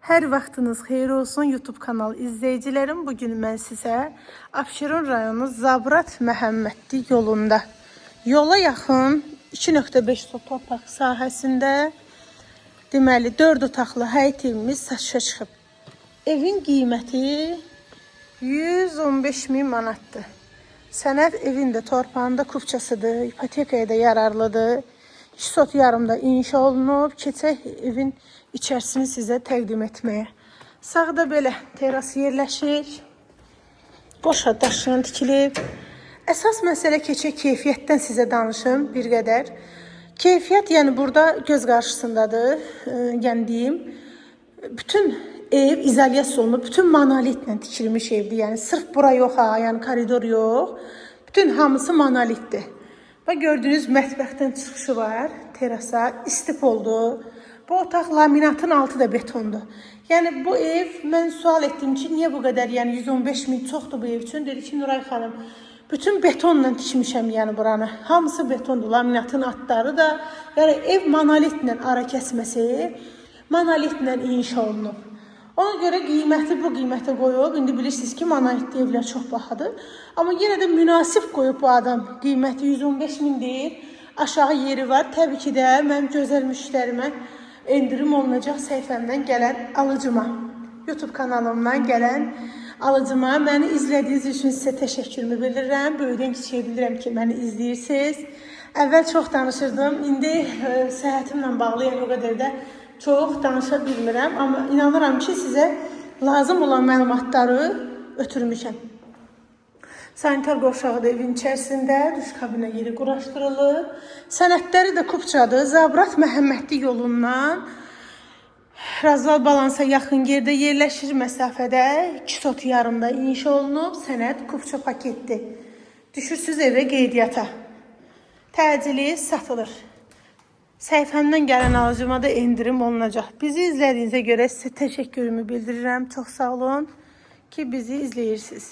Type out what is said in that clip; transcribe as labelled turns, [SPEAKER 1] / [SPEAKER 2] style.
[SPEAKER 1] Hər vaxtınız xeyir olsun YouTube kanalı izləyicilərim. Bugün mən sizə Abşeron rayonu Zabrat Məhəmmədli yolunda yola yaxın 2.5 torpaq sahəsində deməli 4 otaqlı həyət evimiz satışa çıxıb. Evin qiyməti 115.000 manatdır. Sənəd evin də torpağında kupçasıdır, ipotekaya da yararlıdır. 2 sot yarımda inşa olunub. Keçək evin içərisini sizə təqdim etməyə. Sağda belə teras yerləşir. Boşa daşla tikilib. Əsas məsələ keçək keyfiyyətdən sizə danışım bir qədər. Keyfiyyət yəni burada göz qarşısındadır. Yəni deyim, bütün ev izolyasiya olunub, bütün monolitlə tikilmiş evdir. Yəni sırf bura yox ha, yəni koridor yox. Bütün hamısı monolitdir. Və gördüyünüz mətbəxdən çıxışı var, terasa, istif oldu. Bu otaq laminatın altı da betondur. Yəni bu ev, mən sual etdim ki, niyə bu qədər, yəni 115.000 çoxdur bu ev üçün? Dedi ki, Nuray xanım, bütün betonla tikmişəm yəni buranı. Hamısı betondur, laminatın altları da. Yəni ev monolitlə ara kəsməsi, monolitlə inşa olunub. Ona görə qiyməti bu qiymətə qoyub. İndi bilirsiniz ki, monolitli evlər çox bahadır. Amma yenə də münasib qoyub bu adam. Qiyməti 115.000 deyil. Aşağı yeri var. Təbii ki də mənim gözəl müştərimə endirim olunacaq səhifəmdən gələn alıcıma. YouTube kanalımdan gələn alıcıma. Məni izlədiyiniz üçün sizə təşəkkürümü bildirirəm. Böyüdən kiçiyə bildirəm ki, məni izləyirsiniz. Əvvəl çox danışırdım. İndi səhhətimlə bağlı yəni o qədər də çox danışa bilmirəm, amma inanıram ki, sizə lazım olan məlumatları ötürmüşəm. Sanitar qovşağı da evin içərisində, duş kabinə yeri quraşdırılır. Sənədləri də kupçadır. Zabrat Məhəmmədli yolundan Razval Balansa yaxın yerdə yerləşir məsafədə 2 sot yarımda inşa olunub. Sənəd kupça paketdir. Düşürsüz evə qeydiyyata. Təcili satılır. Səhifəmdən gələn alıcıma da endirim olunacaq. Bizi izlədiyinizə görə sizə təşəkkürümü bildirirəm. Çox sağ olun ki, bizi izləyirsiniz.